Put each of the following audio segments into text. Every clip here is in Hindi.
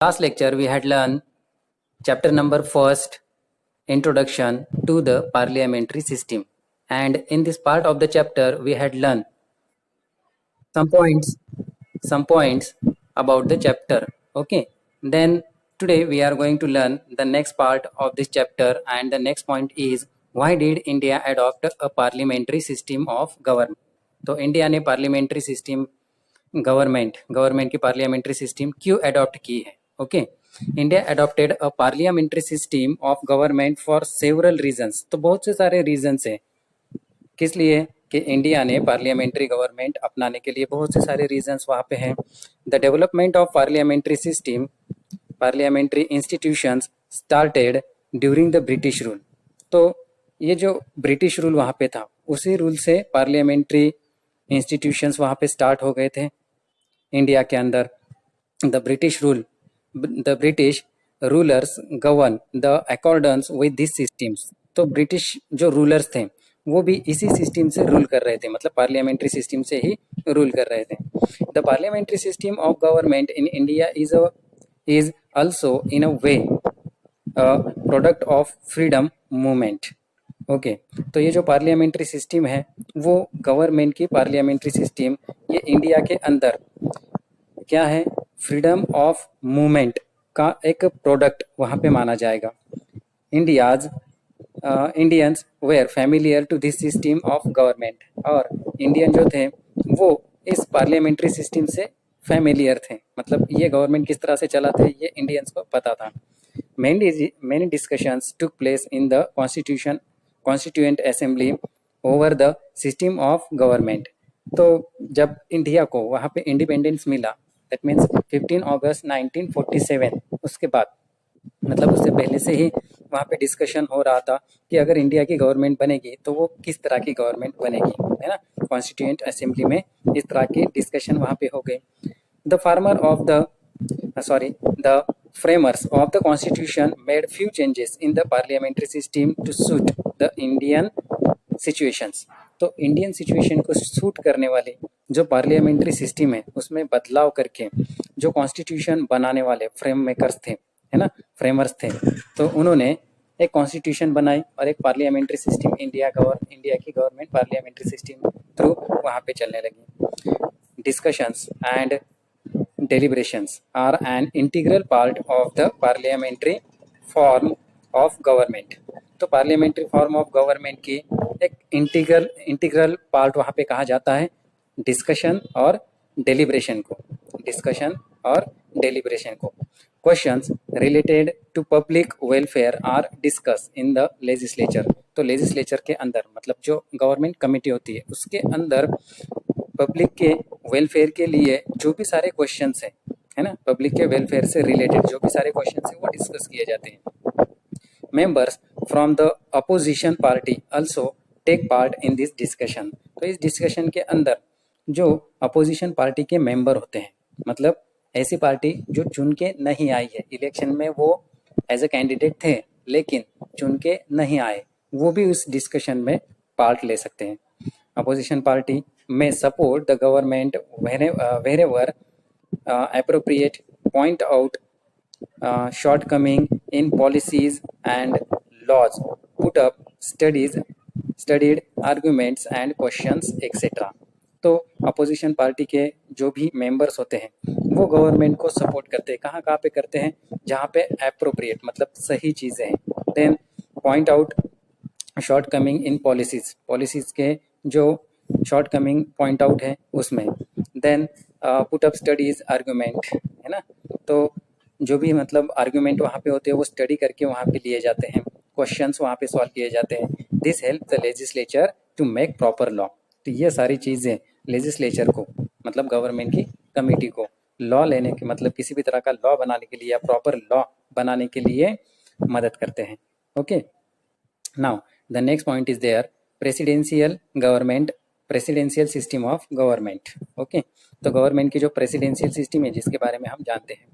Last lecture we had learned chapter number first, introduction to the parliamentary system, and in this part of the chapter we had learned some points about the chapter. Okay, then today we are going to learn the next part of this chapter, and the next point is why did India adopt a parliamentary system of government. तो इंडिया ने पार्लियामेंट्री सिस्टम गवर्नमेंट की पार्लियामेंट्री सिस्टम क्यों अडॉप्ट की है. Okay, India adopted a parliamentary system of government for several reasons. तो बहुत से सारे रीजंस है किस लिए कि इंडिया ने पार्लियामेंट्री गवर्नमेंट अपनाने के लिए बहुत से सारे रीजंस वहाँ पे हैं. The development of parliamentary system, parliamentary institutions started during the British rule. तो ये जो ब्रिटिश रूल वहाँ पे था उसी रूल से पार्लियामेंट्री इंस्टीट्यूशंस वहाँ पे स्टार्ट हो गए थे इंडिया के अंदर. The British rulers govern the accordance with this systems. तो ब्रिटिश जो रूलर्स थे वो भी इसी सिस्टम से रूल कर रहे थे, मतलब पार्लियामेंट्री सिस्टम से ही रूल कर रहे थे. The parliamentary system of government in India is also in a way product of freedom movement. Okay, तो ये जो पार्लियामेंट्री सिस्टम है वो गवर्नमेंट की पार्लियामेंट्री सिस्टम ये इंडिया के अंदर क्या है, फ्रीडम ऑफ मूवमेंट का एक प्रोडक्ट वहाँ पे माना जाएगा. Indians were familiar to this system of government. और इंडियन जो थे वो इस पार्लियामेंट्री सिस्टम से फैमिलियर थे, मतलब ये गवर्नमेंट किस तरह से चलाते हैं ये इंडियंस को पता था. Many discussions took place in the Constituent Assembly over the system of government. तो जब इंडिया को वहाँ पे इंडिपेंडेंस मिला, दैट मीन्स 15 अगस्त 1947, उसके बाद मतलब उससे पहले से ही वहाँ पे डिस्कशन हो रहा था कि अगर इंडिया की गवर्नमेंट बनेगी तो वो किस तरह की गवर्नमेंट बनेगी, है ना. कॉन्स्टिट्यूएंट असेंबली में इस तरह की डिस्कशन वहाँ पे हो गई. The framers of the constitution made few changes in the parliamentary system to suit the Indian situations. तो इंडियन सिचुएशन को सूट करने वाली जो पार्लियामेंट्री सिस्टम है उसमें बदलाव करके जो कॉन्स्टिट्यूशन बनाने वाले फ्रेम मेकर्स थे, है ना, फ्रेमर्स थे, तो उन्होंने एक कॉन्स्टिट्यूशन बनाई और एक पार्लियामेंट्री सिस्टम इंडिया की गवर्नमेंट पार्लियामेंट्री सिस्टम थ्रू वहाँ पे चलने लगी. Discussions and deliberations are an integral part of the parliamentary form of government. तो पार्लियामेंट्री फॉर्म ऑफ गवर्नमेंट की एक इंटीग्रल पार्ट वहाँ पे कहा जाता है डिस्कशन और डेलिब्रेशन को. Questions related to public welfare are discuss in the legislature. तो लेजिस्लेचर के अंदर मतलब जो गवर्नमेंट कमेटी होती है उसके अंदर पब्लिक के वेलफेयर के लिए जो भी सारे क्वेश्चंस हैं, है ना, पब्लिक के वेलफेयर से रिलेटेड जो भी सारे क्वेश्चंस हैं वो डिस्कस किए जाते हैं. Members from the opposition party also take part in this discussion. तो इस डिस्कशन के अंदर जो अपोजिशन पार्टी के मेंबर होते हैं, मतलब ऐसी पार्टी जो चुन के नहीं आई है इलेक्शन में, वो एज ए कैंडिडेट थे लेकिन चुन के नहीं आए, वो भी उस डिस्कशन में पार्ट ले सकते हैं. Opposition party may support the government wherever appropriate, point out shortcoming in policies and laws, put up studied arguments and questions etc. तो अपोजिशन पार्टी के जो भी मेंबर्स होते हैं वो गवर्नमेंट को सपोर्ट करते हैं. कहाँ पे करते हैं, जहाँ पे एप्रोप्रिएट मतलब सही चीज़ें हैं. Then point out shortcoming in policies के जो शॉर्टकमिंग पॉइंट आउट है उसमें. Then put up studies argument, है ना, तो जो भी मतलब आर्गूमेंट वहाँ पे होते हैं वो स्टडी करके वहाँ पे लिए जाते हैं, क्वेश्चंस वहाँ पे सॉल्व किए जाते हैं. This help the legislature to make proper law. तो ये सारी चीज़ें लेजिस्लेचर को मतलब गवर्नमेंट की कमेटी को लॉ लेने के मतलब किसी भी तरह का लॉ बनाने के लिए या प्रॉपर लॉ बनाने के लिए मदद करते हैं. Okay, now the next point is there presidential system of government. Okay, तो गवर्नमेंट की जो प्रेसिडेंशियल सिस्टम है जिसके बारे में हम जानते हैं,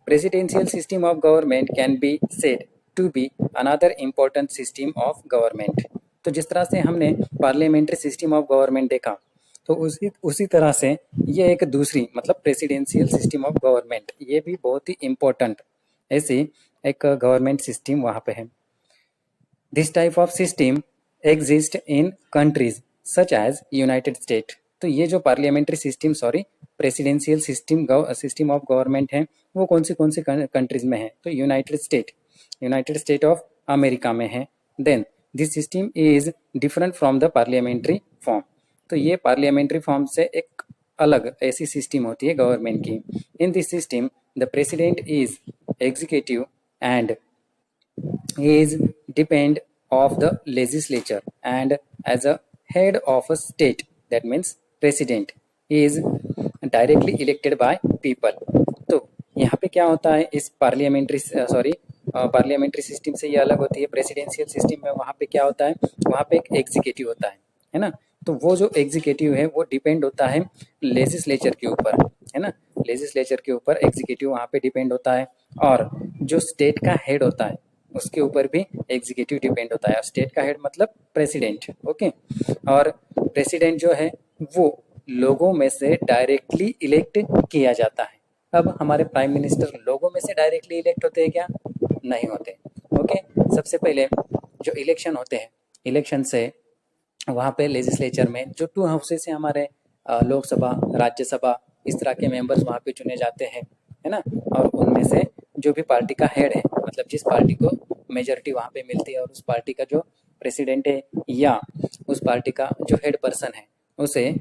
presidential system of government can be said to be another important system of government. तो जिस तरह से हमने पार्लियामेंट्री सिस्टम ऑफ गवर्नमेंट देखा तो उसी तरह से ये एक दूसरी मतलब प्रेसिडेंशियल सिस्टम ऑफ गवर्नमेंट, ये भी बहुत ही इम्पोर्टेंट ऐसी एक गवर्नमेंट सिस्टम वहाँ पे है। This type of system exist in countries such as United State. तो ये जो parliamentary system presidential system of government है वो कौन सी कंट्रीज में है, तो यूनाइटेड स्टेट ऑफ अमेरिका में है। Then this system is different from the parliamentary form. तो ये पार्लियामेंट्री फॉर्म से एक अलग ऐसी सिस्टम होती है गवर्नमेंट की। In this system the president is executive and is depend of the legislature, and as a head of a state, that means president is directly elected by people। तो यहाँ पे क्या होता है इस पार्लियामेंट्री सिस्टम से ये अलग होती है। प्रेसिडेंशियल सिस्टम में वहाँ पे क्या होता है, वहाँ पे एक एग्जीक्यूटिव होता है ना। तो वो जो एग्जीक्यूटिव है वो डिपेंड होता है लेजिस्लेचर के ऊपर, है ना। लेजिस्लेचर के ऊपर एग्जीक्यूटिव वहाँ पे डिपेंड होता है, और जो स्टेट का हेड होता है उसके ऊपर भी एग्जीक्यूटिव डिपेंड होता है। स्टेट का हेड मतलब प्रेसिडेंट, ओके। और प्रेसिडेंट जो है वो लोगों में से डायरेक्टली इलेक्ट किया जाता है। अब हमारे प्राइम मिनिस्टर लोगों में से डायरेक्टली इलेक्ट होते हैं क्या? नहीं होते, ओके। सबसे पहले जो इलेक्शन होते हैं, इलेक्शन से वहाँ पे लेजिस्लेचर में जो 2 हाउसेस हैं हमारे, लोकसभा, राज्यसभा, इस तरह के मेंबर्स वहाँ पे चुने जाते हैं, है ना। और उनमें से जो भी पार्टी का हेड है, मतलब जिस पार्टी को मेजॉरिटी वहाँ पे मिलती है और उस पार्टी का जो प्रेसिडेंट है या उस पार्टी का जो हेड पर्सन है उसे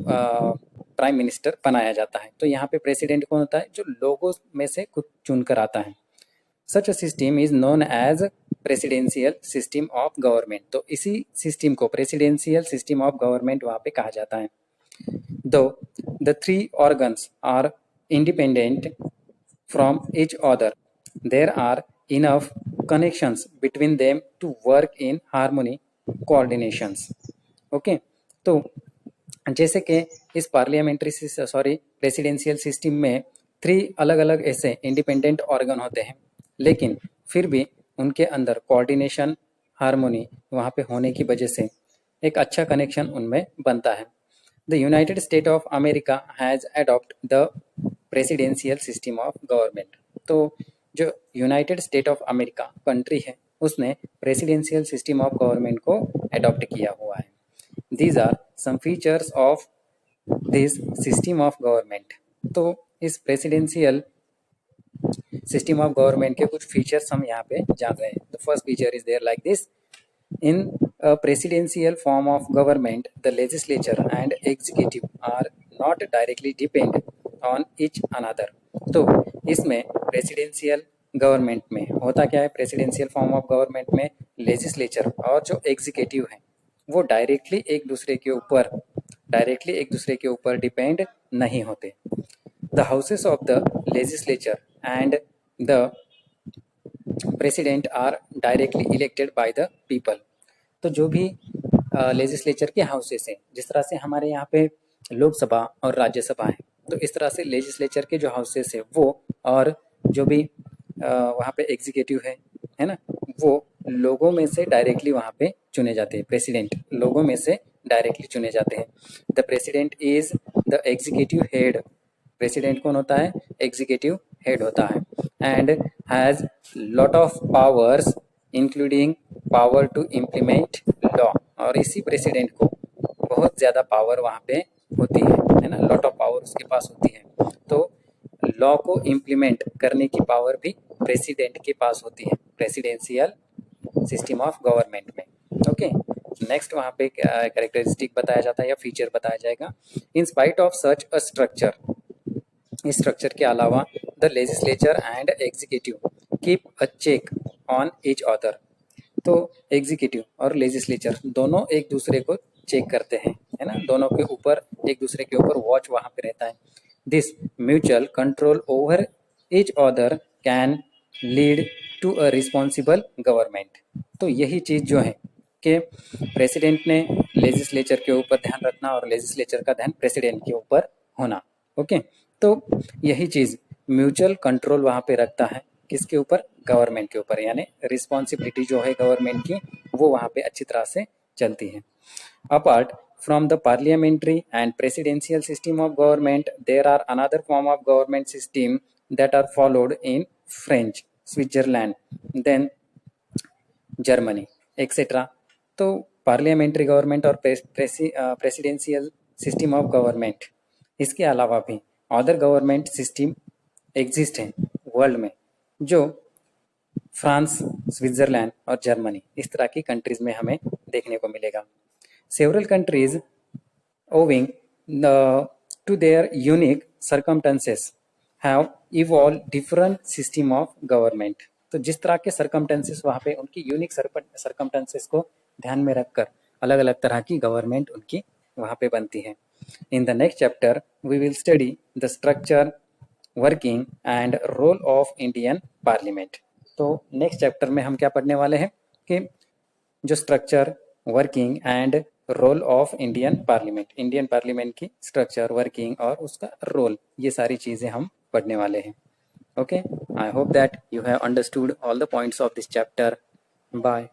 प्राइम मिनिस्टर बनाया जाता है। तो यहाँ पे प्रेसिडेंट कौन होता है? जो लोगों में से खुद चुनकर आता है। Such a system is known as presidential system of government. तो इसी सिस्टम को प्रेसिडेंशियल सिस्टम ऑफ गवर्नमेंट वहाँ पे कहा जाता है। दो the 3 organs are independent from each other, there are enough connections between them to work in harmony coordinations, okay. तो जैसे कि इस प्रेसिडेंशियल सिस्टम में 3 अलग अलग ऐसे इंडिपेंडेंट ऑर्गन होते हैं, लेकिन फिर भी उनके अंदर कोऑर्डिनेशन, हार्मोनी वहाँ पे होने की वजह से एक अच्छा कनेक्शन उनमें बनता है। The United State of America has adopt the presidential system of government. तो जो United State of America country है उसने प्रेसिडेंशियल सिस्टम ऑफ गवर्नमेंट को अडॉप्ट किया हुआ है। These are some features of this system of government. तो इस प्रेसिडेंशियल सिस्टम ऑफ गवर्नमेंट के कुछ फीचर्स हम यहाँ पे जान रहे हैं। The first feature is there like this: in a presidential form of government, the legislature and executive are not directly depend on each another। तो इसमें प्रेसिडेंशियल गवर्नमेंट में होता क्या है? प्रेसिडेंशियल फॉर्म ऑफ गवर्नमेंट में लेजिस्लेचर और जो एग्जीक्यूटिव है वो डायरेक्टली एक दूसरे के ऊपर डिपेंड नहीं होते। The houses of the legislature and the president are directly elected by the people. तो जो भी लेजिस्लेचर के हाउसेस हैं, जिस तरह से हमारे यहाँ पे लोकसभा और राज्यसभा है, तो इस तरह से लेजिस्लेचर के जो हाउसेस है वो और जो भी वहाँ पे एग्जीक्यूटिव है ना, वो लोगों में से डायरेक्टली वहाँ पे चुने जाते हैं। प्रेसिडेंट लोगों में से डायरेक्टली चुने जाते हैं। The president is the executive head. President कौन होता है? एग्जीक्यूटिव हेड होता है। And has lot of powers including power to implement law. और इसी प्रेसिडेंट को बहुत ज़्यादा पावर वहाँ पे होती है ना, लॉट ऑफ पावर उसके पास होती है। तो लॉ को इम्प्लीमेंट करने की पावर भी प्रेसिडेंट के पास होती है प्रेसिडेंशियल सिस्टम ऑफ गवर्नमेंट में, ओके। नेक्स्ट वहाँ पे कैरेक्टरिस्टिक बताया जाता है या फीचर बताया जाएगा। In spite of such a structure, इस स्ट्रक्चर के अलावा the legislature and executive keep a check on each other. तो एग्जीक्यूटिव और लेजिस्लेचर दोनों एक दूसरे को चेक करते हैं, है ना, दोनों के ऊपर एक दूसरे के ऊपर वॉच वहाँ पे रहता है। This mutual control over each other can lead to a responsible government. तो यही चीज़ जो है कि प्रेसिडेंट ने लेजिस्लेचर के ऊपर ध्यान रखना और लेजिस्लेचर का ध्यान प्रेसिडेंट के ऊपर होना, ओके। तो यही चीज़ म्यूचुअल कंट्रोल वहाँ पे रखता है, किसके ऊपर? गवर्नमेंट के ऊपर, यानी रिस्पॉन्सिबिलिटी जो है गवर्नमेंट की वो वहाँ पे अच्छी तरह से चलती है। Apart from the parliamentary and presidential system of government, there are another form of government system that are followed in French, Switzerland, then Germany etcetera. तो पार्लियामेंट्री गवर्नमेंट और प्रेसिडेंशियल सिस्टम ऑफ गवर्नमेंट, इसके अलावा भी अदर गवर्नमेंट सिस्टम एग्जिस्ट हैं वर्ल्ड में, जो फ्रांस, स्विट्जरलैंड और जर्मनी इस तरह की कंट्रीज में हमें देखने को मिलेगा. Several countries owing to their unique circumstances have evolve different system of government. तो जिस तरह के सर्कमटेंसेस वहाँ पे उनकी यूनिक सर्कमटेंसेस को ध्यान में रखकर अलग अलग तरह की गवर्नमेंट उनकी वहाँ पे बनती है. In the next chapter we will study the structure, working and role of Indian parliament. तो नेक्स्ट चैप्टर में हम क्या पढ़ने वाले हैं कि जो structure, working and role of Indian parliament की स्ट्रक्चर, वर्किंग और उसका रोल, ये सारी चीज़ें हम पढ़ने वाले हैं. Okay, I hope that you have understood all the points of this chapter. Bye.